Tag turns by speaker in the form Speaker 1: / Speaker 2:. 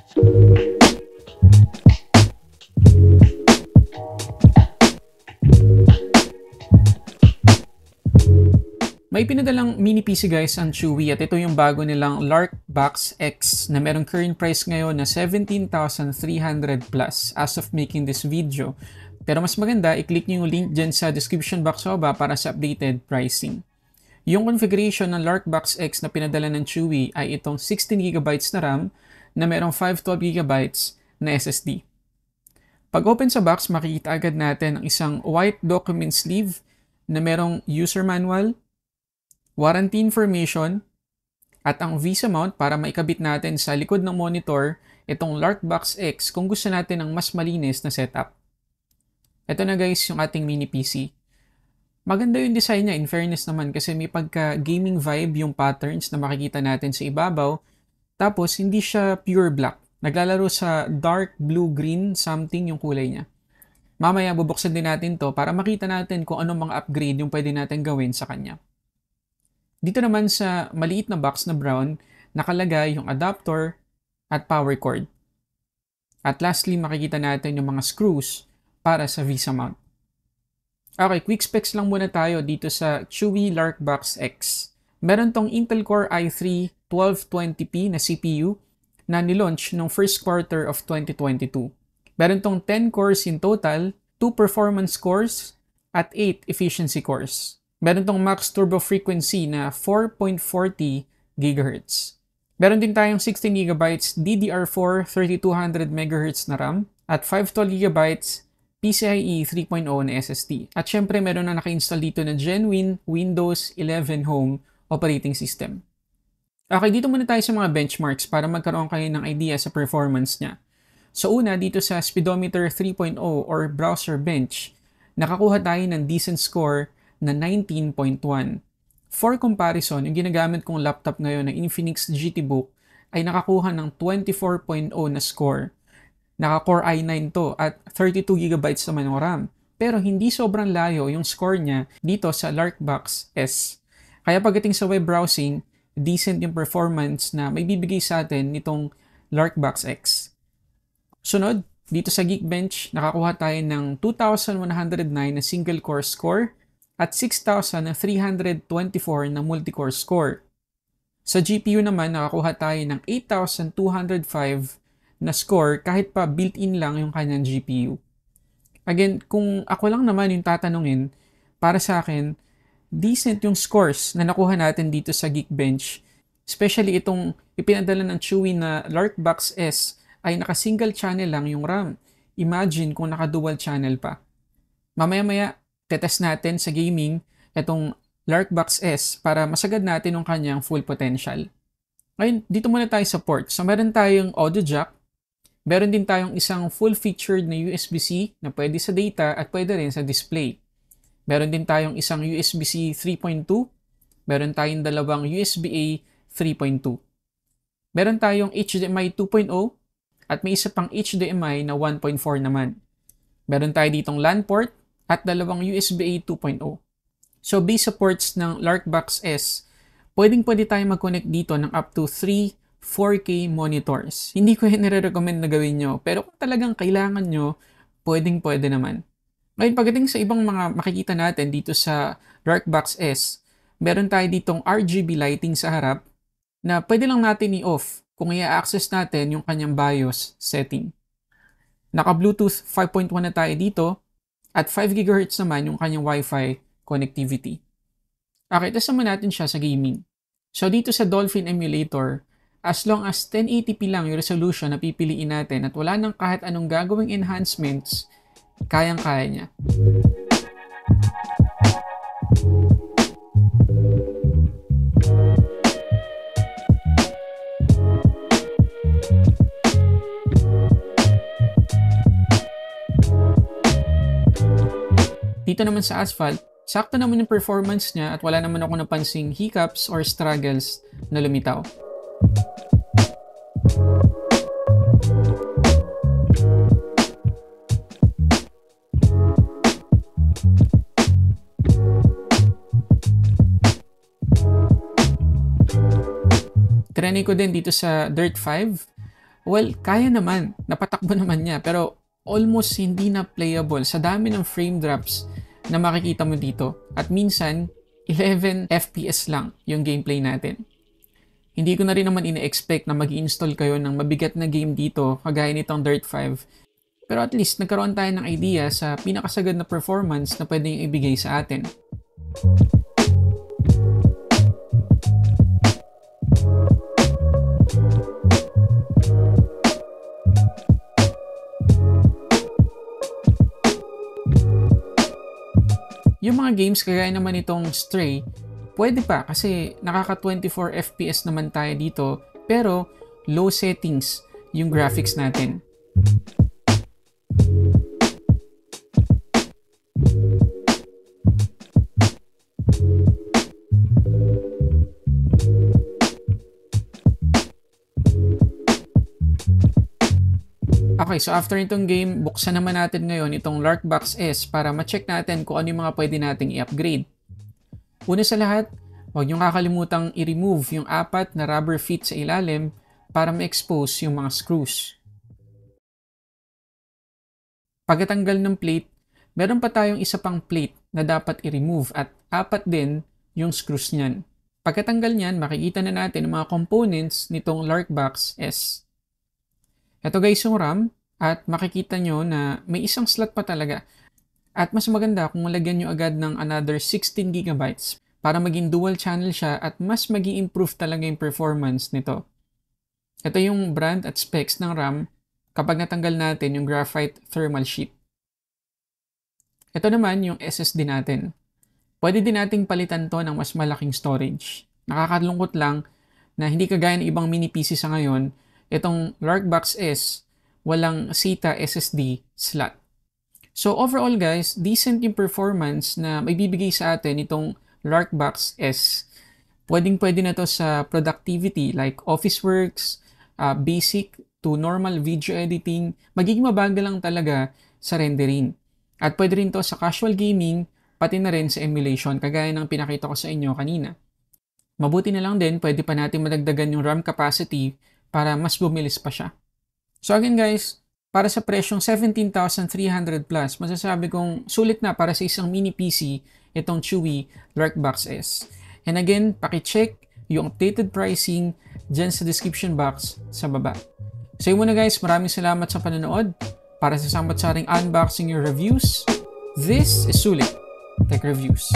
Speaker 1: May pinadalang mini PC guys ang Chewy at ito yung bago nilang Larkbox X na merong current price ngayon na 17,300 plus as of making this video. Pero mas maganda, i-click nyo yung link dyan sa description box o ba para sa updated pricing. Yung configuration ng Larkbox X na pinadala ng Chewy ay itong 16GB na RAM na merong 512GB na SSD. Pag open sa box, makikita agad natin ang isang white document sleeve na merong user manual, warranty information, at ang Visa mount para maikabit natin sa likod ng monitor itong Larkbox X kung gusto natin ng mas malinis na setup. Ito na guys yung ating mini PC. Maganda yung design niya in fairness naman kasi may pagka gaming vibe yung patterns na makikita natin sa ibabaw. Tapos hindi siya pure black. Naglalaro sa dark blue-green something yung kulay niya. Mamaya bubuksan din natin to para makita natin kung anong mga upgrade yung pwede natin gawin sa kanya. Dito naman sa maliit na box na brown, nakalagay yung adapter at power cord. At lastly, makikita natin yung mga screws para sa Visa mount. Okay, quick specs lang muna tayo dito sa Chewy Larkbox X. Meron tong Intel Core i3 1220p na CPU na nilaunch noong first quarter of 2022. Meron tong 10 cores in total, 2 performance cores, at 8 efficiency cores. Meron tong max turbo frequency na 4.40 GHz. Meron din tayong 16GB DDR4 3200 MHz na RAM at 512GB PCIe 3.0 na SSD. At syempre meron na naka-install dito na genuine Windows 11 Home operating system. Okay, dito muna tayo sa mga benchmarks para magkaroon kayo ng idea sa performance niya. So una, dito sa Speedometer 3.0 or Browser Bench, nakakuha tayo ng decent score na 19.1. For comparison, yung ginagamit kong laptop ngayon na Infinix GTBook ay nakakuha ng 24.0 na score. Naka-Core i9 to at 32GB naman yung RAM. Pero hindi sobrang layo yung score niya dito sa Larkbox S. Kaya pagdating sa web browsing, decent yung performance na may bibigay sa atin nitong Larkbox X. Sunod, dito sa Geekbench, nakakuha tayo ng 2,109 na single core score at 6,324 na multi-core score. Sa GPU naman, nakakuha tayo ng 8,205 na score kahit pa built-in lang yung kanyang GPU. Again, kung ako lang naman yung tatanungin, para sa akin, decent yung scores na nakuha natin dito sa Geekbench. Especially itong ipinadala ng Chewy na Larkbox S ay naka-single channel lang yung RAM. Imagine kung naka-dual channel pa. Mamaya-maya, tetest natin sa gaming itong Larkbox S para masagad natin yung kanyang full potential. Ngayon, dito muna tayo sa port. So, meron tayong audio jack. Meron din tayong isang full-featured na USB-C na pwede sa data at pwede rin sa display. Meron din tayong isang USB-C 3.2. Meron tayong dalawang USB-A 3.2. Meron tayong HDMI 2.0 at may isa pang HDMI na 1.4 naman. Meron tayo ditong LAN port at dalawang USB-A 2.0. So, base sa ports ng Larkbox S, pwede tayo mag-connect dito ng up to 3 4K monitors. Hindi ko yan nire-recommend na gawin nyo, pero kung talagang kailangan nyo, pwede naman. Ngayon, pagdating sa ibang mga makikita natin dito sa Larkbox S, meron tayo ditong RGB lighting sa harap na pwede lang natin i-off kung i-access natin yung kanyang BIOS setting. Naka-Bluetooth 5.1 na tayo dito at 5 GHz naman yung kanyang Wi-Fi connectivity. Okay, test naman natin siya sa gaming. So dito sa Dolphin Emulator, as long as 1080p lang yung resolution na pipiliin natin at wala nang kahit anong gagawing enhancements, kayang-kaya niya. Dito naman sa Asphalt, sakto naman yung performance niya at wala naman ako napansing hiccups or struggles na lumitaw. Trinay ko din dito sa Dirt 5. Well, kaya naman. Napatakbo naman niya. Pero almost hindi na playable sa dami ng frame drops na makikita mo dito. At minsan, 11 FPS lang yung gameplay natin. Hindi ko na rin naman ina-expect na mag-install kayo ng mabigat na game dito kagaya nitong Dirt 5. Pero at least nagkaroon tayo ng idea sa pinakasagad na performance na pwedeng ibigay sa atin. Yung mga games kagaya naman itong Stray, pwede pa kasi nakaka 24 FPS naman tayo dito pero low settings yung graphics natin. Okay, so after nitong game, buksan naman natin ngayon itong Larkbox S para ma-check natin kung ano yung mga pwede nating i-upgrade. Una sa lahat, huwag niyong kakalimutang i-remove yung 4 na rubber feet sa ilalim para ma-expose yung mga screws. Pagkatanggal ng plate, meron pa tayong isa pang plate na dapat i-remove at 4 din yung screws niyan. Pagkatanggal niyan, makikita na natin ang mga components nitong Larkbox S. Ito guys yung RAM at makikita nyo na may isang slot pa talaga. At mas maganda kung malagyan nyo agad ng another 16GB para maging dual channel siya at mas maging improve talaga yung performance nito. Ito yung brand at specs ng RAM kapag natanggal natin yung graphite thermal sheet. Ito naman yung SSD natin. Pwede din nating palitan to ng mas malaking storage. Nakakalungkot lang na hindi kagaya ng ibang mini PC sa ngayon, itong Larkbox S, walang SATA SSD slot. So overall guys, decent yung performance na may bibigay sa atin itong Larkbox S. Pwedeng-pwede na to sa productivity like office works, basic to normal video editing. Magiging mabagal lang talaga sa rendering. At pwede rin to sa casual gaming, pati na rin sa emulation, kagaya ng pinakita ko sa inyo kanina. Mabuti na lang din, pwede pa natin madagdagan yung RAM capacity para mas bumilis pa siya. So again guys, para sa presyong 17,300 plus, masasabi kong sulit na para sa isang mini PC itong Chewy Larkbox S. And again, paki-check yung updated pricing dyan sa description box sa baba. So yun muna guys, maraming salamat sa panonood. Para sa sambat-saring unboxing your reviews, this is Sulit Tech Reviews.